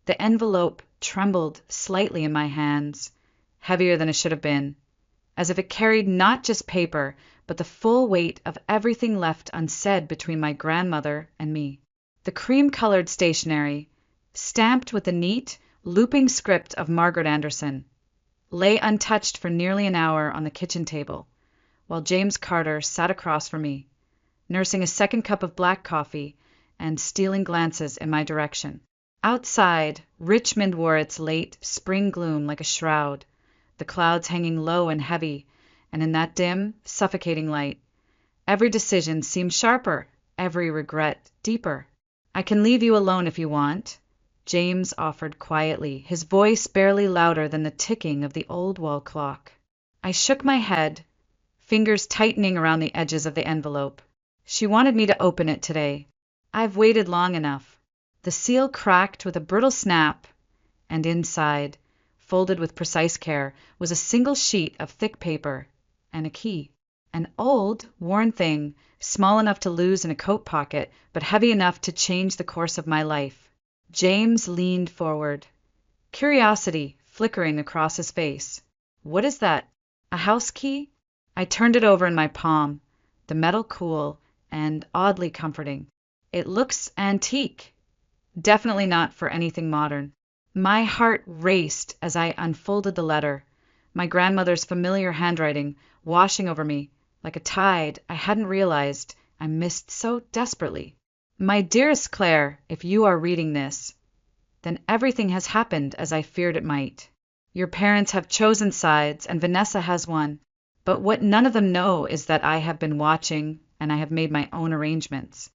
The envelope trembled slightly in my hands, heavier than it should have been, as if it carried not just paper, but the full weight of everything left unsaid between my grandmother and me. The cream-colored stationery, stamped with the neat, looping script of Margaret Anderson, lay untouched for nearly an hour on the kitchen table, while James Carter sat across from me, nursing a second cup of black coffee and stealing glances in my direction. Outside, Richmond wore its late spring gloom like a shroud, the clouds hanging low and heavy, and in that dim, suffocating light, every decision seemed sharper, every regret deeper. "I can leave you alone if you want," James offered quietly, his voice barely louder than the ticking of the old wall clock. I shook my head, fingers tightening around the edges of the envelope. She wanted me to open it today. I've waited long enough. The seal cracked with a brittle snap, and inside, folded with precise care, was a single sheet of thick paper and a key. An old, worn thing, small enough to lose in a coat pocket, but heavy enough to change the course of my life. James leaned forward, curiosity flickering across his face. "What is that? A house key?" I turned it over in my palm, the metal cool and oddly comforting. "It looks antique. Definitely not for anything modern." My heart raced as I unfolded the letter, my grandmother's familiar handwriting washing over me like a tide I hadn't realized I missed so desperately. "My dearest Claire, if you are reading this, then everything has happened as I feared it might. Your parents have chosen sides, and Vanessa has won. But what none of them know is that I have been watching, and I have made my own arrangements."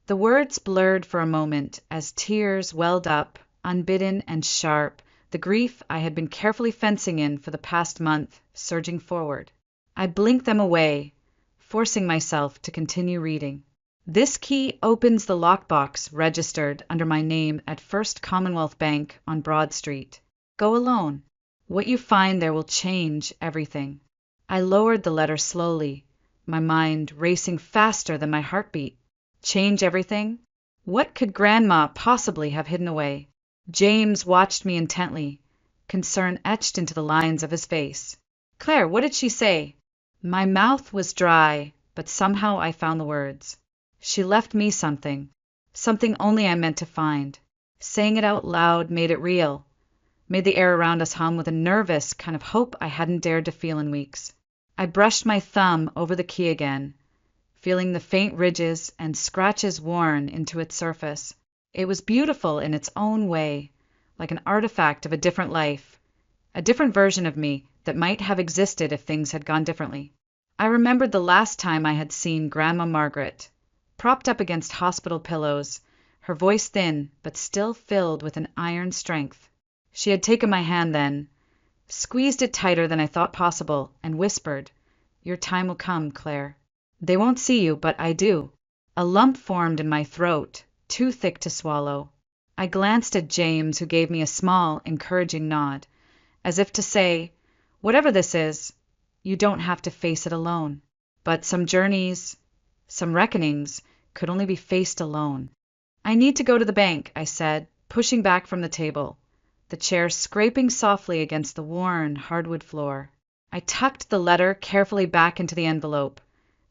The words blurred for a moment as tears welled up, unbidden and sharp, the grief I had been carefully fencing in for the past month surging forward. I blinked them away, forcing myself to continue reading. "This key opens the lockbox registered under my name at First Commonwealth Bank on Broad Street. Go alone. What you find there will change everything." I lowered the letter slowly, my mind racing faster than my heartbeat. Change everything? What could Grandma possibly have hidden away? James watched me intently, concern etched into the lines of his face. "Claire, what did she say?" My mouth was dry, but somehow I found the words. "She left me something only I meant to find." Saying it out loud made it real, made the air around us hum with a nervous kind of hope I hadn't dared to feel in weeks. I brushed my thumb over the key again, feeling the faint ridges and scratches worn into its surface. It was beautiful in its own way, like an artifact of a different life, a different version of me that might have existed if things had gone differently. I remembered the last time I had seen Grandma Margaret, propped up against hospital pillows, her voice thin but still filled with an iron strength. She had taken my hand then, squeezed it tighter than I thought possible, and whispered, "Your time will come, Claire. They won't see you, but I do." A lump formed in my throat, too thick to swallow. I glanced at James, who gave me a small, encouraging nod, as if to say, "Whatever this is, you don't have to face it alone." But some journeys, some reckonings, could only be faced alone. "I need to go to the bank," I said, pushing back from the table, the chair scraping softly against the worn hardwood floor. I tucked the letter carefully back into the envelope,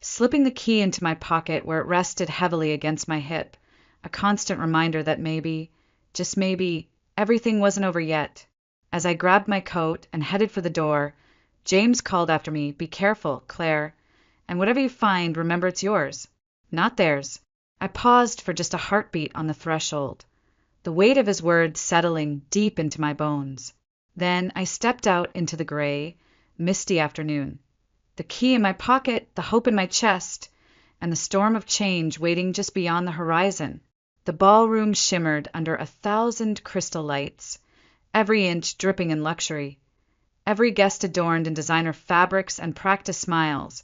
slipping the key into my pocket where it rested heavily against my hip, a constant reminder that maybe, just maybe, everything wasn't over yet. As I grabbed my coat and headed for the door, James called after me, "Be careful, Claire, and whatever you find, remember it's yours, not theirs." I paused for just a heartbeat on the threshold, the weight of his words settling deep into my bones. Then I stepped out into the gray, misty afternoon, the key in my pocket, the hope in my chest, and the storm of change waiting just beyond the horizon. The ballroom shimmered under 1,000 crystal lights, every inch dripping in luxury, every guest adorned in designer fabrics and practiced smiles,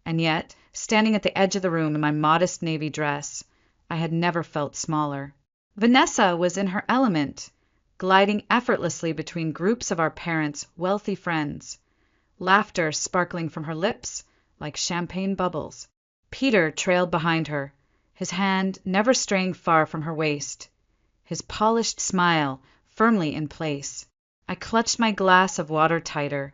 and yet, standing at the edge of the room in my modest navy dress, I had never felt smaller. Vanessa was in her element, gliding effortlessly between groups of our parents' wealthy friends, laughter sparkling from her lips like champagne bubbles. Peter trailed behind her, his hand never straying far from her waist, his polished smile firmly in place. I clutched my glass of water tighter,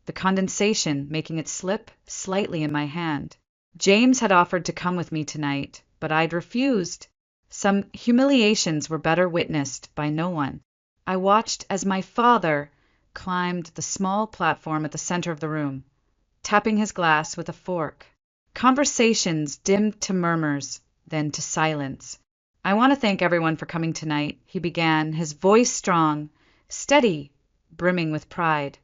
the condensation making it slip slightly in my hand. James had offered to come with me tonight, but I'd refused. Some humiliations were better witnessed by no one. I watched as my father climbed the small platform at the center of the room, tapping his glass with a fork. Conversations dimmed to murmurs, then to silence. "I want to thank everyone for coming tonight," he began, his voice strong, steady, brimming with pride.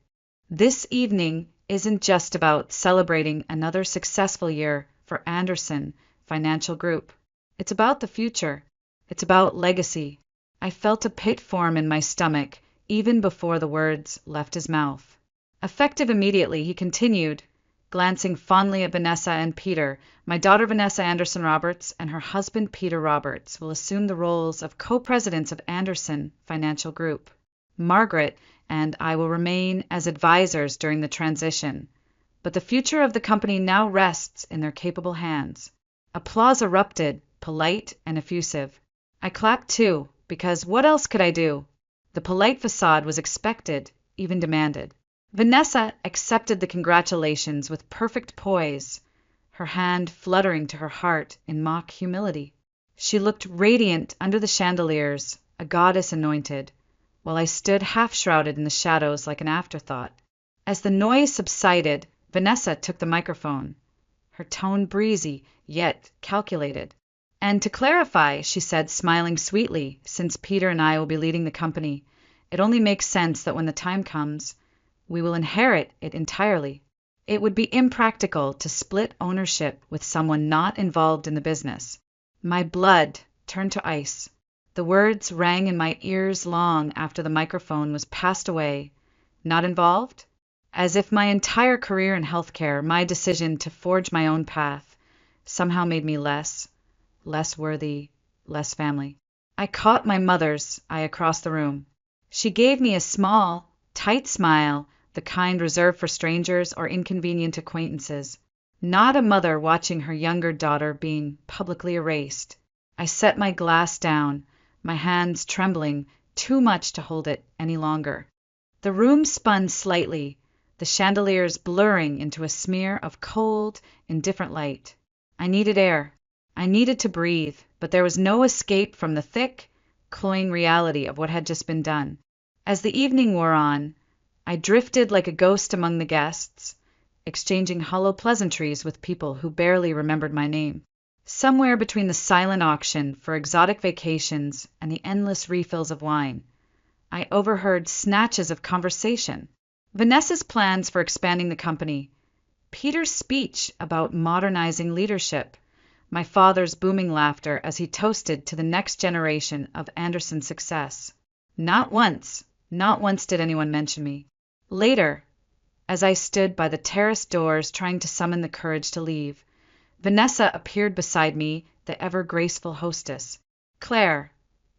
"This evening isn't just about celebrating another successful year for Anderson Financial Group. It's about the future. It's about legacy." I felt a pit form in my stomach even before the words left his mouth. Effective immediately, he continued, glancing fondly at Vanessa and Peter. "My daughter Vanessa Anderson Roberts and her husband Peter Roberts will assume the roles of co-presidents of Anderson Financial Group. Margaret and I will remain as advisors during the transition, but the future of the company now rests in their capable hands." Applause erupted, polite and effusive. I clapped too, because what else could I do? The polite facade was expected, even demanded. Vanessa accepted the congratulations with perfect poise, her hand fluttering to her heart in mock humility. She looked radiant under the chandeliers, a goddess anointed, while I stood half-shrouded in the shadows like an afterthought. As the noise subsided, Vanessa took the microphone, her tone breezy, yet calculated. "And to clarify," she said, smiling sweetly, "since Peter and I will be leading the company, it only makes sense that when the time comes, we will inherit it entirely. It would be impractical to split ownership with someone not involved in the business." My blood turned to ice. The words rang in my ears long after the microphone was passed away. Not involved? As if my entire career in healthcare, my decision to forge my own path, somehow made me less worthy, less family. I caught my mother's eye across the room. She gave me a small, tight smile, the kind reserved for strangers or inconvenient acquaintances. Not a mother watching her younger daughter being publicly erased. I set my glass down, my hands trembling too much to hold it any longer. The room spun slightly, the chandeliers blurring into a smear of cold, indifferent light. I needed air. I needed to breathe, but there was no escape from the thick, cloying reality of what had just been done. As the evening wore on, I drifted like a ghost among the guests, exchanging hollow pleasantries with people who barely remembered my name. Somewhere between the silent auction for exotic vacations and the endless refills of wine, I overheard snatches of conversation. Vanessa's plans for expanding the company, Peter's speech about modernizing leadership, my father's booming laughter as he toasted to the next generation of Anderson's success. Not once did anyone mention me. Later, as I stood by the terrace doors trying to summon the courage to leave, Vanessa appeared beside me, the ever-graceful hostess. "Claire,"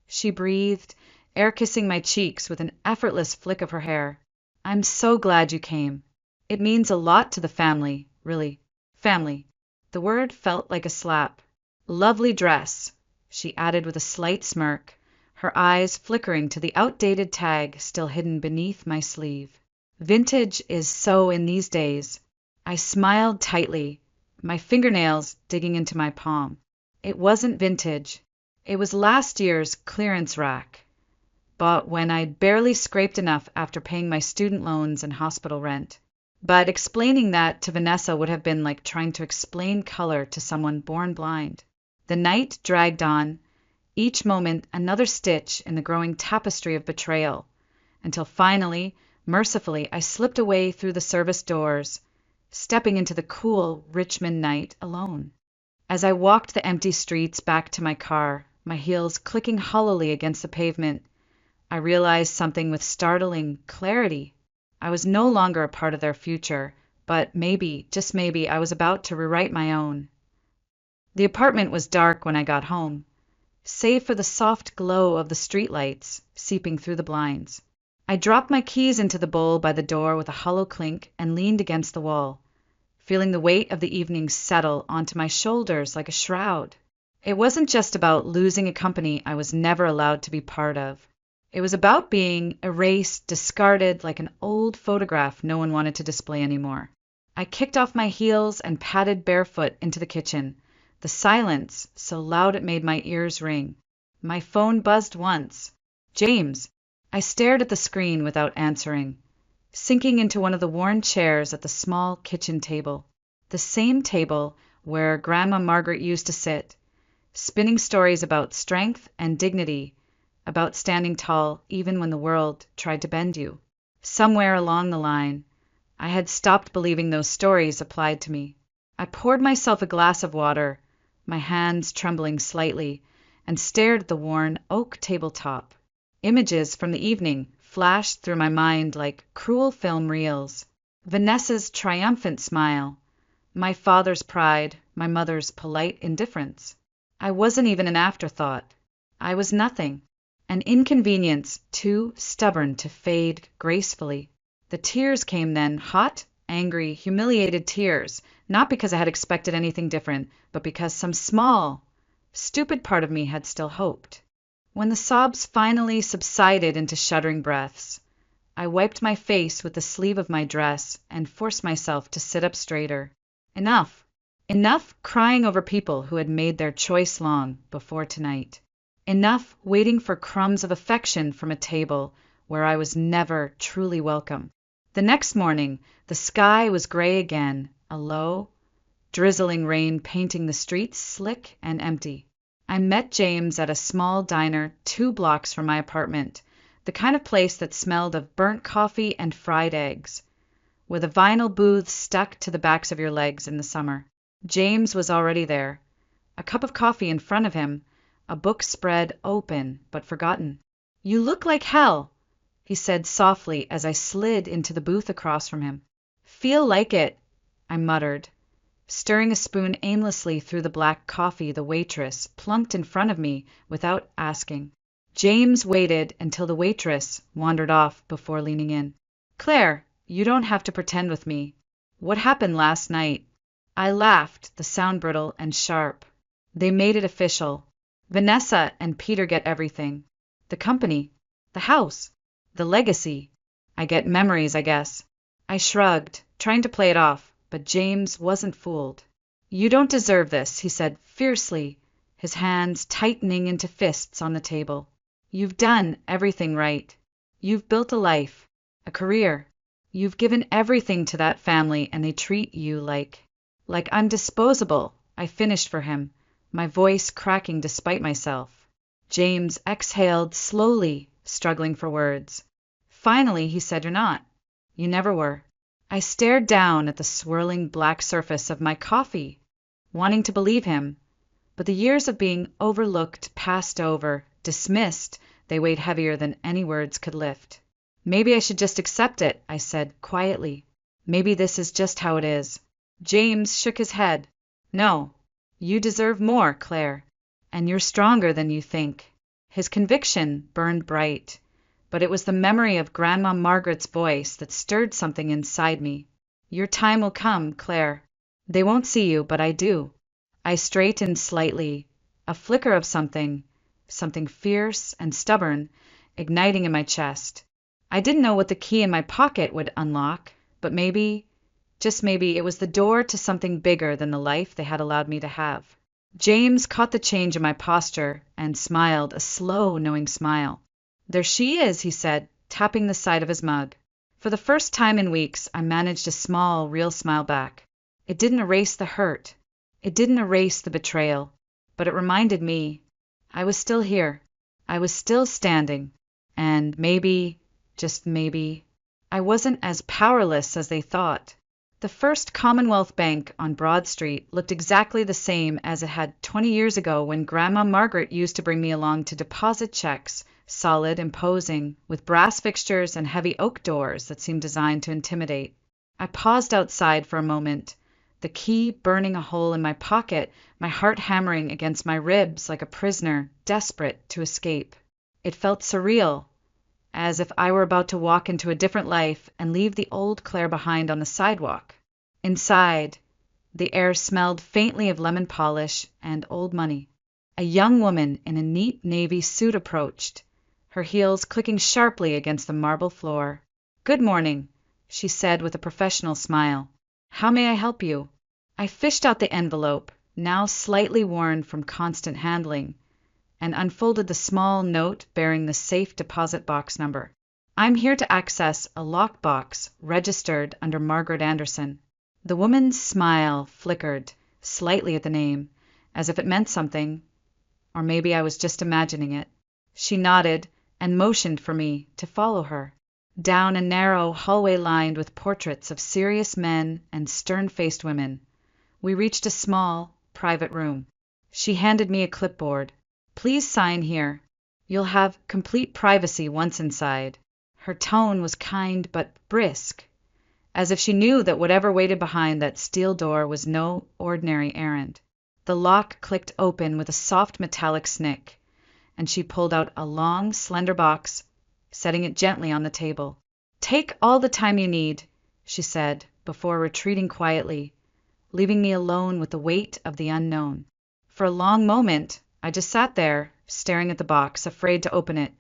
she breathed, air-kissing my cheeks with an effortless flick of her hair. "I'm so glad you came. It means a lot to the family, really. Family." The word felt like a slap. "Lovely dress," she added with a slight smirk, her eyes flickering to the outdated tag still hidden beneath my sleeve. "Vintage is so in these days." I smiled tightly, my fingernails digging into my palm. It wasn't vintage. It was last year's clearance rack, bought when I'd barely scraped enough after paying my student loans and hospital rent. But explaining that to Vanessa would have been like trying to explain color to someone born blind. The night dragged on, each moment another stitch in the growing tapestry of betrayal, until finally, mercifully, I slipped away through the service doors, stepping into the cool Richmond night alone. As I walked the empty streets back to my car, my heels clicking hollowly against the pavement, I realized something with startling clarity. I was no longer a part of their future, but maybe, just maybe, I was about to rewrite my own. The apartment was dark when I got home, save for the soft glow of the streetlights seeping through the blinds. I dropped my keys into the bowl by the door with a hollow clink and leaned against the wall, feeling the weight of the evening settle onto my shoulders like a shroud. It wasn't just about losing a company I was never allowed to be part of. It was about being erased, discarded like an old photograph no one wanted to display anymore. I kicked off my heels and padded barefoot into the kitchen. The silence, so loud it made my ears ring. My phone buzzed once. James. I stared at the screen without answering, sinking into one of the worn chairs at the small kitchen table. The same table where Grandma Margaret used to sit, spinning stories about strength and dignity, about standing tall even when the world tried to bend you. Somewhere along the line, I had stopped believing those stories applied to me. I poured myself a glass of water, my hands trembling slightly, and stared at the worn oak tabletop. Images from the evening flashed through my mind like cruel film reels. Vanessa's triumphant smile, my father's pride, my mother's polite indifference. I wasn't even an afterthought. I was nothing. An inconvenience too stubborn to fade gracefully. The tears came then, hot, angry, humiliated tears, not because I had expected anything different, but because some small, stupid part of me had still hoped. When the sobs finally subsided into shuddering breaths, I wiped my face with the sleeve of my dress and forced myself to sit up straighter. Enough. Enough crying over people who had made their choice long before tonight. Enough waiting for crumbs of affection from a table where I was never truly welcome. The next morning, the sky was gray again, a low, drizzling rain painting the streets slick and empty. I met James at a small diner 2 blocks from my apartment, the kind of place that smelled of burnt coffee and fried eggs, with a vinyl booth stuck to the backs of your legs in the summer. James was already there, a cup of coffee in front of him, a book spread open but forgotten. "You look like hell," he said softly as I slid into the booth across from him. "Feel like it," I muttered, stirring a spoon aimlessly through the black coffee the waitress plunked in front of me without asking. James waited until the waitress wandered off before leaning in. "Claire, you don't have to pretend with me. What happened last night?" I laughed, the sound brittle and sharp. "They made it official. Vanessa and Peter get everything. The company, the house, the legacy. I get memories, I guess." I shrugged, trying to play it off, but James wasn't fooled. "You don't deserve this," he said fiercely, his hands tightening into fists on the table. "You've done everything right. You've built a life, a career. You've given everything to that family, and they treat you like I'm disposable," I finished for him, my voice cracking despite myself. James exhaled slowly, struggling for words. Finally, he said, "You're not. You never were." I stared down at the swirling black surface of my coffee, wanting to believe him, but the years of being overlooked, passed over, dismissed, they weighed heavier than any words could lift. "Maybe I should just accept it," I said quietly. "Maybe this is just how it is." James shook his head. "No. You deserve more, Claire, and you're stronger than you think." His conviction burned bright, but it was the memory of Grandma Margaret's voice that stirred something inside me. "Your time will come, Claire. They won't see you, but I do." I straightened slightly, a flicker of something fierce and stubborn, igniting in my chest. I didn't know what the key in my pocket would unlock, but maybe, just maybe, it was the door to something bigger than the life they had allowed me to have. James caught the change in my posture and smiled, a slow, knowing smile. "There she is," he said, tapping the side of his mug. For the first time in weeks, I managed a small, real smile back. It didn't erase the hurt. It didn't erase the betrayal. But it reminded me I was still here. I was still standing. And maybe, just maybe, I wasn't as powerless as they thought. The First Commonwealth Bank on Broad Street looked exactly the same as it had 20 years ago when Grandma Margaret used to bring me along to deposit checks, solid, imposing, with brass fixtures and heavy oak doors that seemed designed to intimidate. I paused outside for a moment, the key burning a hole in my pocket, my heart hammering against my ribs like a prisoner desperate to escape. It felt surreal, as if I were about to walk into a different life and leave the old Claire behind on the sidewalk. Inside, the air smelled faintly of lemon polish and old money. A young woman in a neat navy suit approached, her heels clicking sharply against the marble floor. "Good morning," she said with a professional smile. "How may I help you?" I fished out the envelope, now slightly worn from constant handling, and unfolded the small note bearing the safe deposit box number. "I'm here to access a lockbox registered under Margaret Anderson." The woman's smile flickered slightly at the name, as if it meant something, or maybe I was just imagining it. She nodded and motioned for me to follow her. Down a narrow hallway lined with portraits of serious men and stern-faced women, we reached a small, private room. She handed me a clipboard. "Please sign here. You'll have complete privacy once inside." Her tone was kind but brisk, as if she knew that whatever waited behind that steel door was no ordinary errand. The lock clicked open with a soft metallic snick, and she pulled out a long, slender box, setting it gently on the table. "Take all the time you need," she said, before retreating quietly, leaving me alone with the weight of the unknown. For a long moment, I just sat there, staring at the box, afraid to open it,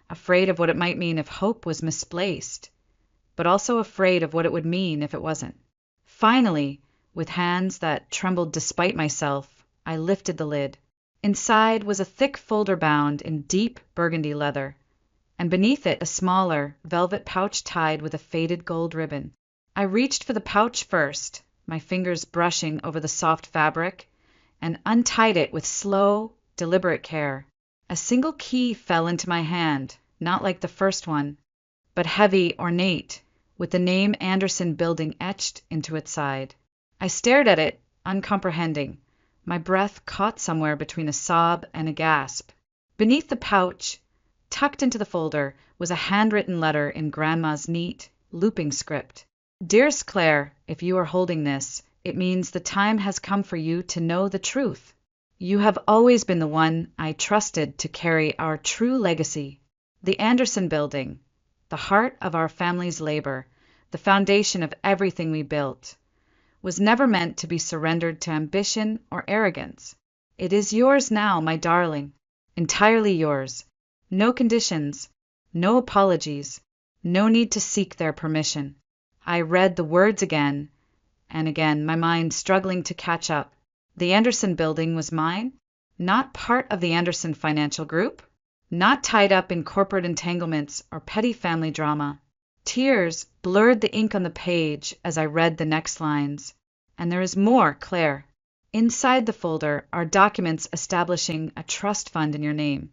afraid of what it might mean if hope was misplaced, but also afraid of what it would mean if it wasn't. Finally, with hands that trembled despite myself, I lifted the lid. Inside was a thick folder bound in deep burgundy leather, and beneath it a smaller, velvet pouch tied with a faded gold ribbon. I reached for the pouch first, my fingers brushing over the soft fabric, and untied it with slow, deliberate care. A single key fell into my hand, not like the first one, but heavy, ornate, with the name Anderson Building etched into its side. I stared at it, uncomprehending, my breath caught somewhere between a sob and a gasp. Beneath the pouch, tucked into the folder, was a handwritten letter in Grandma's neat, looping script. "Dearest Claire, if you are holding this, it means the time has come for you to know the truth. You have always been the one I trusted to carry our true legacy. The Anderson Building, the heart of our family's labor, the foundation of everything we built, was never meant to be surrendered to ambition or arrogance. It is yours now, my darling, entirely yours. No conditions, no apologies, no need to seek their permission." I read the words again and again, my mind struggling to catch up. The Anderson Building was mine, not part of the Anderson Financial Group, not tied up in corporate entanglements or petty family drama. Tears blurred the ink on the page as I read the next lines. "And there is more, Claire. Inside the folder are documents establishing a trust fund in your name,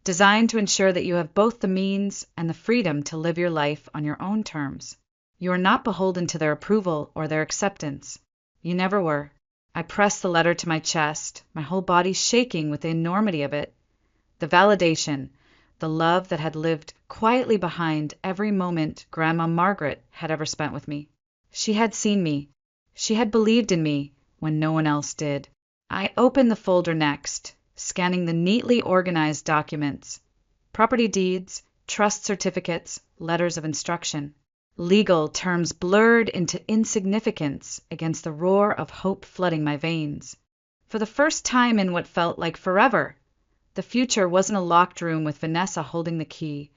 designed to ensure that you have both the means and the freedom to live your life on your own terms. You are not beholden to their approval or their acceptance. You never were." I pressed the letter to my chest, my whole body shaking with the enormity of it. The validation, the love that had lived quietly behind every moment Grandma Margaret had ever spent with me. She had seen me. She had believed in me when no one else did. I opened the folder next, scanning the neatly organized documents. Property deeds, trust certificates, letters of instruction. Legal terms blurred into insignificance against the roar of hope flooding my veins. For the first time in what felt like forever, the future wasn't a locked room with Vanessa holding the key.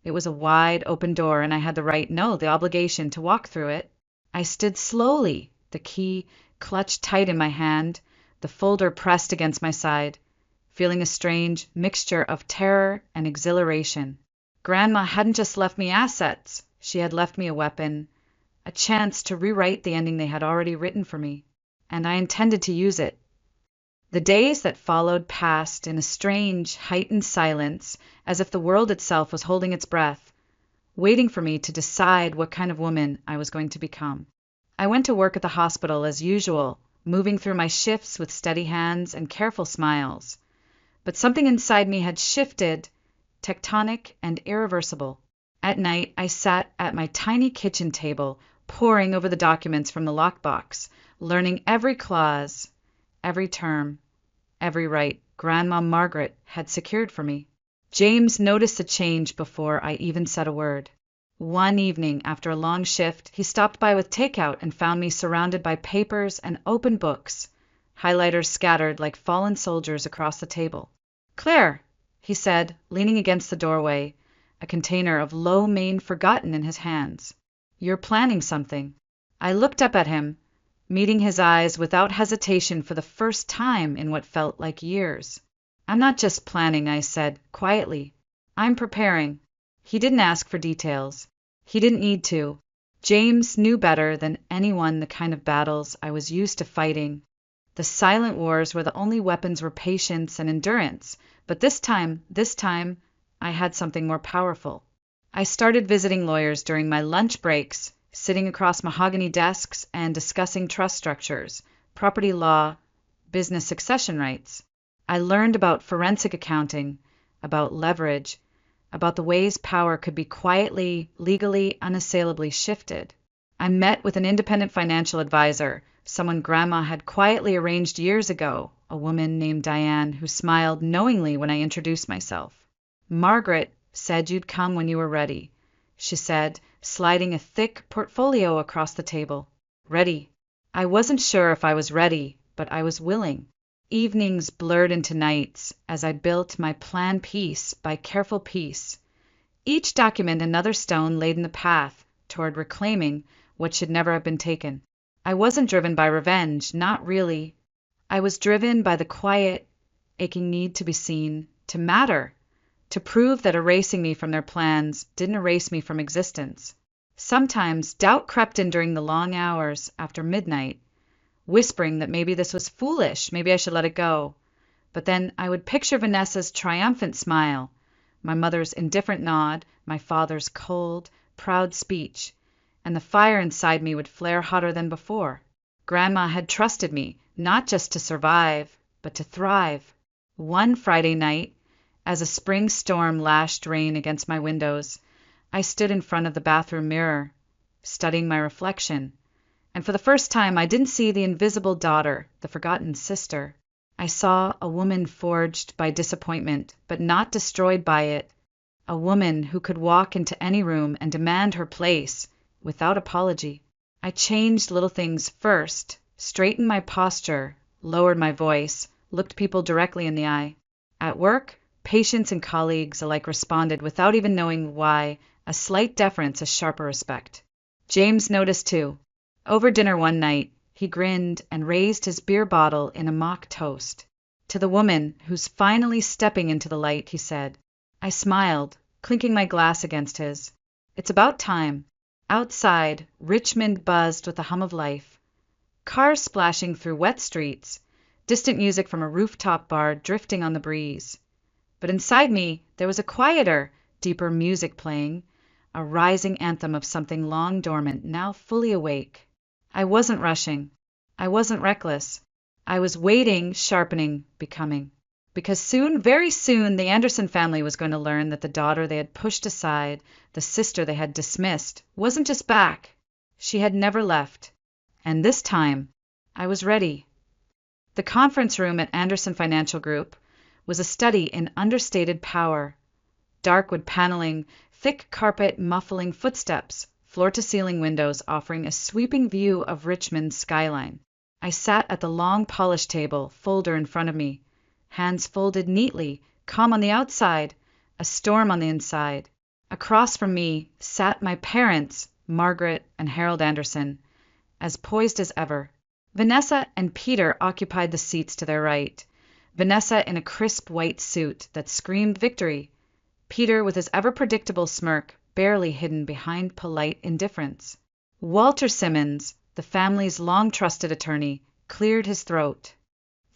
It was a wide open door, and I had the right, no, the obligation to walk through it. I stood slowly, the key clutched tight in my hand, the folder pressed against my side, feeling a strange mixture of terror and exhilaration. Grandma hadn't just left me assets. She had left me a weapon, a chance to rewrite the ending they had already written for me, and I intended to use it. The days that followed passed in a strange, heightened silence, as if the world itself was holding its breath, waiting for me to decide what kind of woman I was going to become. I went to work at the hospital as usual, moving through my shifts with steady hands and careful smiles. But something inside me had shifted, tectonic and irreversible. At night, I sat at my tiny kitchen table, poring over the documents from the lockbox, learning every clause, every term, every right Grandma Margaret had secured for me. James noticed the change before I even said a word. One evening, after a long shift, he stopped by with takeout and found me surrounded by papers and open books, highlighters scattered like fallen soldiers across the table. "Claire," he said, leaning against the doorway, a container of lo mein forgotten in his hands. "You're planning something." I looked up at him, meeting his eyes without hesitation for the first time in what felt like years. "I'm not just planning," I said, quietly. "I'm preparing." He didn't ask for details. He didn't need to. James knew better than anyone the kind of battles I was used to fighting. The silent wars where the only weapons were patience and endurance. But this time, I had something more powerful. I started visiting lawyers during my lunch breaks, sitting across mahogany desks and discussing trust structures, property law, business succession rights. I learned about forensic accounting, about leverage, about the ways power could be quietly, legally, unassailably shifted. I met with an independent financial advisor, someone Grandma had quietly arranged years ago, a woman named Diane who smiled knowingly when I introduced myself. "Margaret said you'd come when you were ready," she said, sliding a thick portfolio across the table. Ready. I wasn't sure if I was ready, but I was willing. Evenings blurred into nights as I built my plan piece by careful piece, each document another stone laid in the path toward reclaiming what should never have been taken. I wasn't driven by revenge, not really. I was driven by the quiet, aching need to be seen, to matter, to prove that erasing me from their plans didn't erase me from existence. Sometimes doubt crept in during the long hours after midnight, whispering that maybe this was foolish, maybe I should let it go. But then I would picture Vanessa's triumphant smile, my mother's indifferent nod, my father's cold, proud speech, and the fire inside me would flare hotter than before. Grandma had trusted me, not just to survive, but to thrive. One Friday night, as a spring storm lashed rain against my windows, I stood in front of the bathroom mirror, studying my reflection. And for the first time, I didn't see the invisible daughter, the forgotten sister. I saw a woman forged by disappointment, but not destroyed by it. A woman who could walk into any room and demand her place, without apology. I changed little things first, straightened my posture, lowered my voice, looked people directly in the eye. At work, patients and colleagues alike responded without even knowing why, a slight deference, a sharper respect. James noticed too. Over dinner one night, he grinned and raised his beer bottle in a mock toast. To the woman who's finally stepping into the light, he said. I smiled, clinking my glass against his. It's about time. Outside, Richmond buzzed with the hum of life. Cars splashing through wet streets, distant music from a rooftop bar drifting on the breeze. But inside me, there was a quieter, deeper music playing, a rising anthem of something long dormant, now fully awake. I wasn't rushing. I wasn't reckless. I was waiting, sharpening, becoming. Because soon, very soon, the Anderson family was going to learn that the daughter they had pushed aside, the sister they had dismissed, wasn't just back. She had never left. And this time, I was ready. The conference room at Anderson Financial Group was a study in understated power. Dark wood paneling, thick carpet muffling footsteps, floor-to-ceiling windows offering a sweeping view of Richmond's skyline. I sat at the long polished table, folder in front of me, hands folded neatly, calm on the outside, a storm on the inside. Across from me sat my parents, Margaret and Harold Anderson, as poised as ever. Vanessa and Peter occupied the seats to their right. Vanessa in a crisp white suit that screamed victory. Peter with his ever-predictable smirk barely hidden behind polite indifference. Walter Simmons, the family's long-trusted attorney, cleared his throat.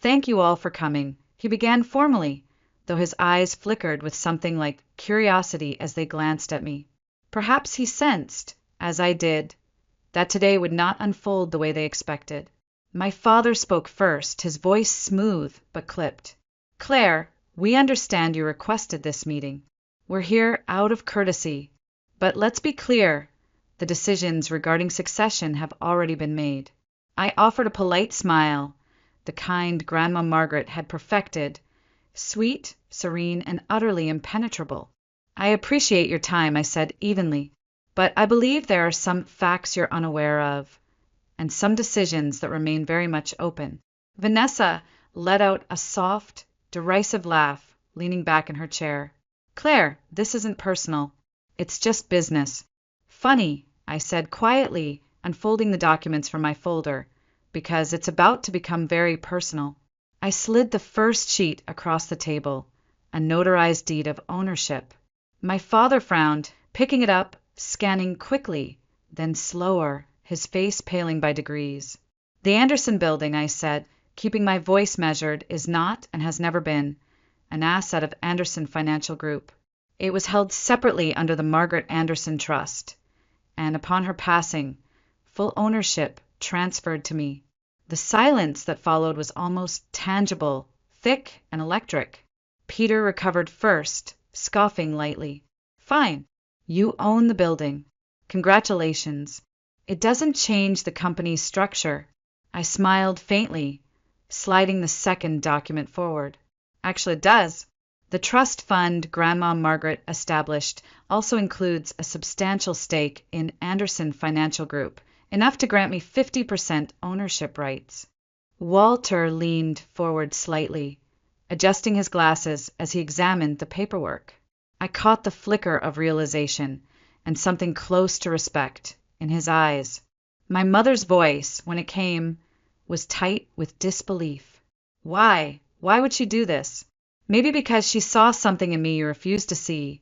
Thank you all for coming, he began formally, though his eyes flickered with something like curiosity as they glanced at me. Perhaps he sensed, as I did, that today would not unfold the way they expected. My father spoke first, his voice smooth but clipped. Claire, we understand you requested this meeting. We're here out of courtesy. But let's be clear, the decisions regarding succession have already been made. I offered a polite smile, the kind Grandma Margaret had perfected, sweet, serene, and utterly impenetrable. I appreciate your time, I said evenly, but I believe there are some facts you're unaware of, and some decisions that remain very much open. Vanessa let out a soft, derisive laugh, leaning back in her chair. Claire, this isn't personal. It's just business. Funny, I said quietly, unfolding the documents from my folder, because it's about to become very personal. I slid the first sheet across the table, a notarized deed of ownership. My father frowned, picking it up, scanning quickly, then slower, his face paling by degrees. The Anderson building, I said, keeping my voice measured, is not, and has never been, an asset of Anderson Financial Group. It was held separately under the Margaret Anderson Trust, and upon her passing, full ownership transferred to me. The silence that followed was almost tangible, thick and electric. Peter recovered first, scoffing lightly. Fine. You own the building. Congratulations. It doesn't change the company's structure. I smiled faintly, sliding the second document forward. Actually, it does. The trust fund Grandma Margaret established also includes a substantial stake in Anderson Financial Group, enough to grant me 50% ownership rights. Walter leaned forward slightly, adjusting his glasses as he examined the paperwork. I caught the flicker of realization and something close to respect in his eyes. My mother's voice, when it came, was tight with disbelief. Why? Why would she do this? Maybe because she saw something in me you refused to see,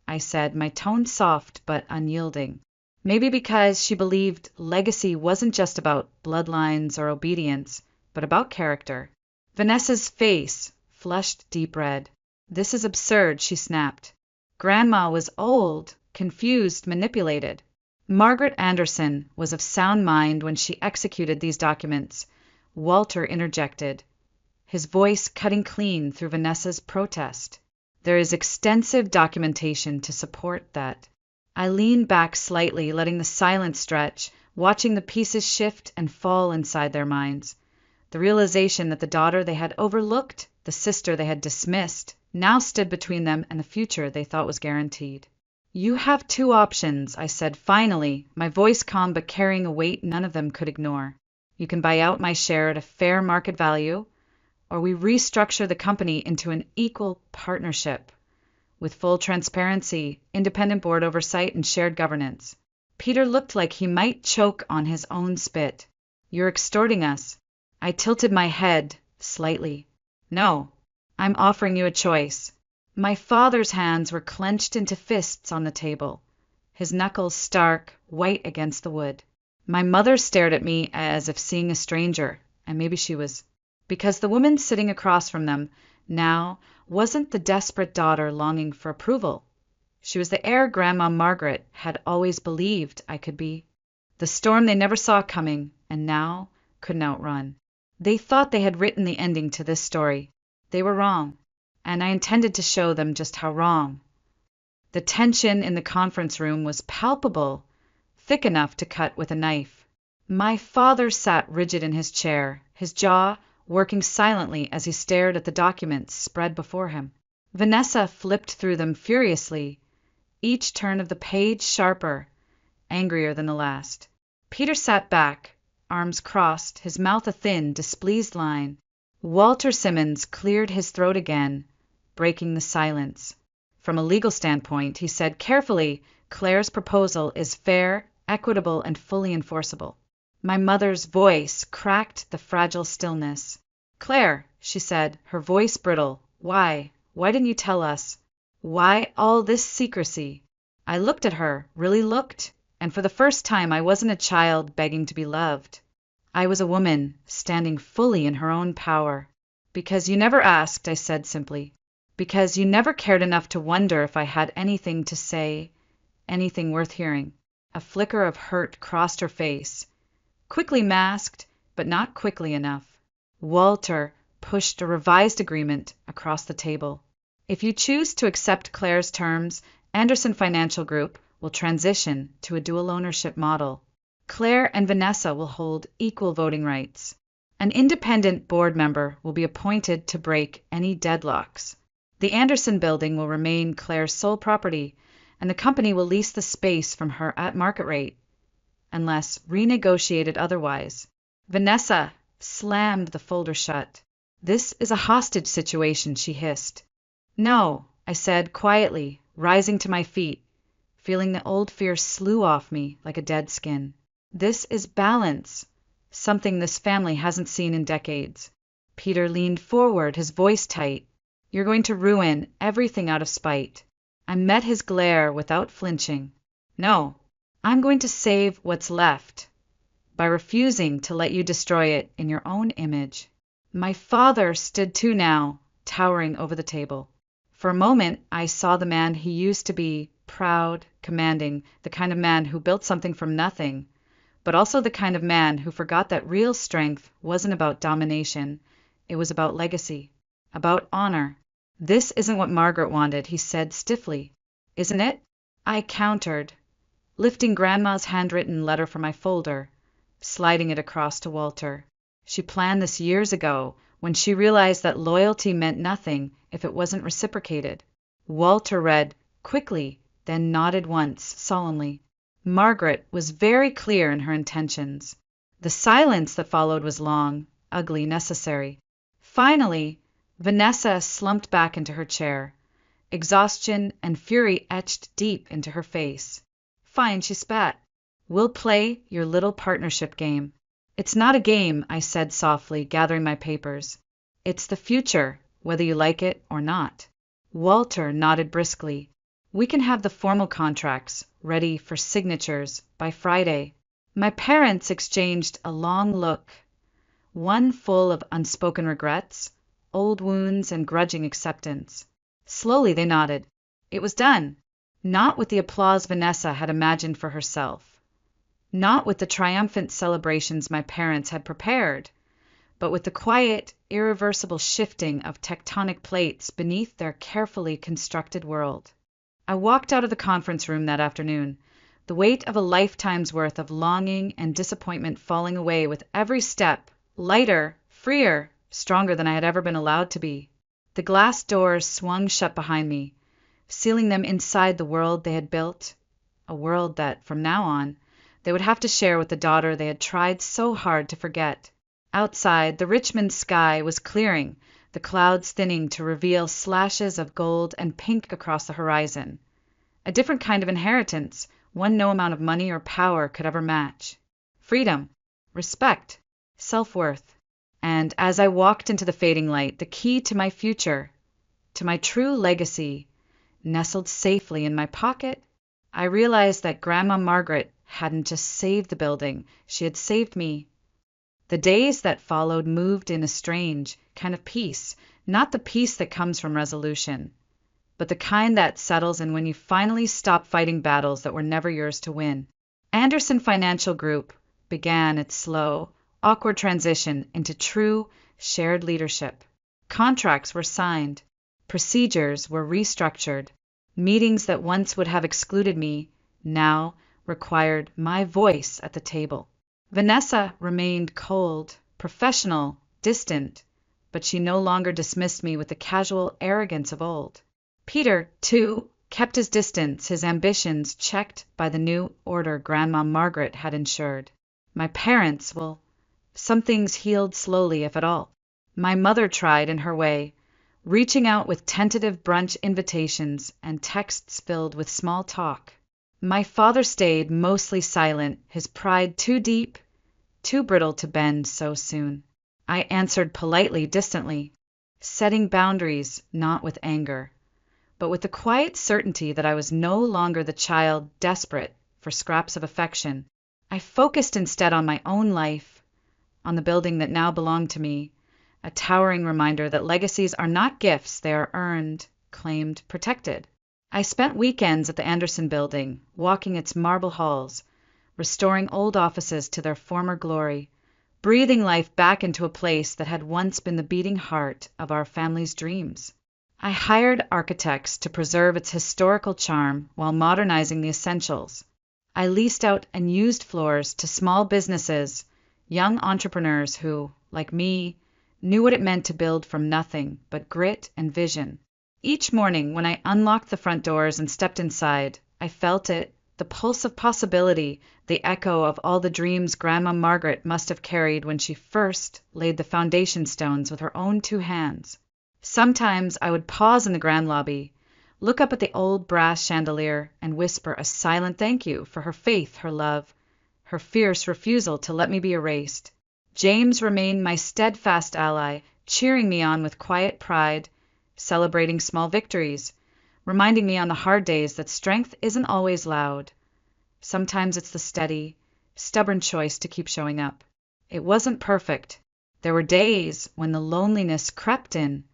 I said, my tone soft but unyielding. Maybe because she believed legacy wasn't just about bloodlines or obedience, but about character. Vanessa's face flushed deep red. This is absurd, she snapped. Grandma was old, confused, manipulated. Margaret Anderson was of sound mind when she executed these documents. Walter interjected, his voice cutting clean through Vanessa's protest. There is extensive documentation to support that. I leaned back slightly, letting the silence stretch, watching the pieces shift and fall inside their minds. The realization that the daughter they had overlooked, the sister they had dismissed, now stood between them and the future they thought was guaranteed. You have two options, I said finally, my voice calm but carrying a weight none of them could ignore. You can buy out my share at a fair market value, or we restructure the company into an equal partnership with full transparency, independent board oversight, and shared governance. Peter looked like he might choke on his own spit. You're extorting us. I tilted my head slightly. No, I'm offering you a choice. My father's hands were clenched into fists on the table, his knuckles stark, white against the wood. My mother stared at me as if seeing a stranger, and maybe she was, because the woman sitting across from them now wasn't the desperate daughter longing for approval. She was the heir Grandma Margaret had always believed I could be. The storm they never saw coming, and now couldn't outrun. They thought they had written the ending to this story. They were wrong, and I intended to show them just how wrong. The tension in the conference room was palpable, thick enough to cut with a knife. My father sat rigid in his chair, his jaw working silently as he stared at the documents spread before him. Vanessa flipped through them furiously, each turn of the page sharper, angrier than the last. Peter sat back, arms crossed, his mouth a thin, displeased line. Walter Simmons cleared his throat again, breaking the silence. From a legal standpoint, he said carefully, Claire's proposal is fair, equitable, and fully enforceable. My mother's voice cracked the fragile stillness. Claire, she said, her voice brittle, why? Why didn't you tell us? Why all this secrecy? I looked at her, really looked, and for the first time I wasn't a child begging to be loved. I was a woman, standing fully in her own power. Because you never asked, I said simply. Because you never cared enough to wonder if I had anything to say, anything worth hearing. A flicker of hurt crossed her face, quickly masked, but not quickly enough. Walter pushed a revised agreement across the table. If you choose to accept Claire's terms, Anderson Financial Group will transition to a dual ownership model. Claire and Vanessa will hold equal voting rights. An independent board member will be appointed to break any deadlocks. The Anderson building will remain Claire's sole property, and the company will lease the space from her at market rate, unless renegotiated otherwise. Vanessa slammed the folder shut. This is a hostage situation, she hissed. No, I said quietly, rising to my feet, feeling the old fear slew off me like a dead skin. This is balance, something this family hasn't seen in decades. Peter leaned forward, his voice tight. You're going to ruin everything out of spite. I met his glare without flinching. No, I'm going to save what's left by refusing to let you destroy it in your own image. My father stood too now, towering over the table. For a moment, I saw the man he used to be, proud, commanding, the kind of man who built something from nothing, but also the kind of man who forgot that real strength wasn't about domination. It was about legacy, about honor. This isn't what Margaret wanted, he said stiffly. Isn't it? I countered, lifting Grandma's handwritten letter from my folder, sliding it across to Walter. She planned this years ago, when she realized that loyalty meant nothing if it wasn't reciprocated. Walter read quickly, then nodded once, solemnly. Margaret was very clear in her intentions. The silence that followed was long, ugly, necessary. Finally, Vanessa slumped back into her chair. Exhaustion and fury etched deep into her face. Fine, she spat. We'll play your little partnership game. It's not a game, I said softly, gathering my papers. It's the future, whether you like it or not. Walter nodded briskly. We can have the formal contracts ready for signatures by Friday. My parents exchanged a long look, one full of unspoken regrets, old wounds, and grudging acceptance. Slowly they nodded. It was done. Not with the applause Vanessa had imagined for herself. Not with the triumphant celebrations my parents had prepared, but with the quiet, irreversible shifting of tectonic plates beneath their carefully constructed world. I walked out of the conference room that afternoon, the weight of a lifetime's worth of longing and disappointment falling away with every step, lighter, freer, stronger than I had ever been allowed to be. The glass doors swung shut behind me, sealing them inside the world they had built, a world that, from now on, they would have to share with the daughter they had tried so hard to forget. Outside, the Richmond sky was clearing, the clouds thinning to reveal slashes of gold and pink across the horizon. A different kind of inheritance, one no amount of money or power could ever match. Freedom, respect, self-worth. And as I walked into the fading light, the key to my future, to my true legacy, nestled safely in my pocket, I realized that Grandma Margaret hadn't just saved the building, she had saved me. The days that followed moved in a strange kind of peace, not the peace that comes from resolution, but the kind that settles in when you finally stop fighting battles that were never yours to win. Anderson Financial Group began its slow, awkward transition into true, shared leadership. Contracts were signed, procedures were restructured, meetings that once would have excluded me now required my voice at the table. Vanessa remained cold, professional, distant, but she no longer dismissed me with the casual arrogance of old. Peter, too, kept his distance, his ambitions checked by the new order Grandma Margaret had ensured. My parents, well, some things healed slowly, if at all. My mother tried in her way, reaching out with tentative brunch invitations and texts filled with small talk. My father stayed mostly silent, his pride too deep, too brittle to bend so soon. I answered politely, distantly, setting boundaries not with anger, but with the quiet certainty that I was no longer the child desperate for scraps of affection. I focused instead on my own life, on the building that now belonged to me, a towering reminder that legacies are not gifts, they are earned, claimed, protected. I spent weekends at the Anderson Building, walking its marble halls, restoring old offices to their former glory, breathing life back into a place that had once been the beating heart of our family's dreams. I hired architects to preserve its historical charm while modernizing the essentials. I leased out unused floors to small businesses, young entrepreneurs who, like me, knew what it meant to build from nothing but grit and vision. Each morning, when I unlocked the front doors and stepped inside, I felt it, the pulse of possibility, the echo of all the dreams Grandma Margaret must have carried when she first laid the foundation stones with her own two hands. Sometimes I would pause in the grand lobby, look up at the old brass chandelier, and whisper a silent thank you for her faith, her love, her fierce refusal to let me be erased. James remained my steadfast ally, cheering me on with quiet pride, celebrating small victories, reminding me on the hard days that strength isn't always loud. Sometimes it's the steady, stubborn choice to keep showing up. It wasn't perfect. There were days when the loneliness crept in,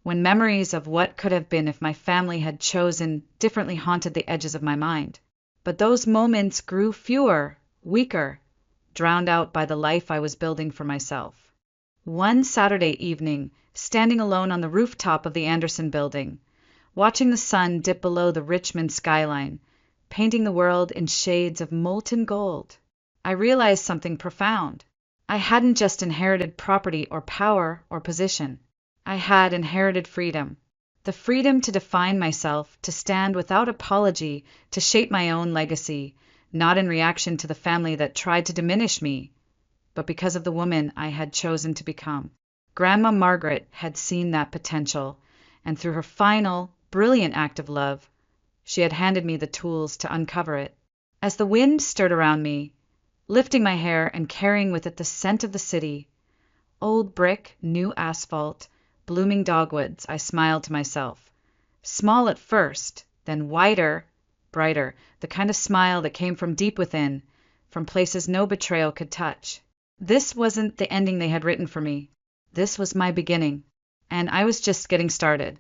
when memories of what could have been if my family had chosen differently haunted the edges of my mind. But those moments grew fewer, weaker, drowned out by the life I was building for myself. One Saturday evening, standing alone on the rooftop of the Anderson building, watching the sun dip below the Richmond skyline, painting the world in shades of molten gold, I realized something profound. I hadn't just inherited property or power or position. I had inherited freedom. The freedom to define myself, to stand without apology, to shape my own legacy, not in reaction to the family that tried to diminish me, but because of the woman I had chosen to become. Grandma Margaret had seen that potential, and through her final, brilliant act of love, she had handed me the tools to uncover it. As the wind stirred around me, lifting my hair and carrying with it the scent of the city, old brick, new asphalt, blooming dogwoods, I smiled to myself. Small at first, then wider, brighter, the kind of smile that came from deep within, from places no betrayal could touch. This wasn't the ending they had written for me. This was my beginning, and I was just getting started.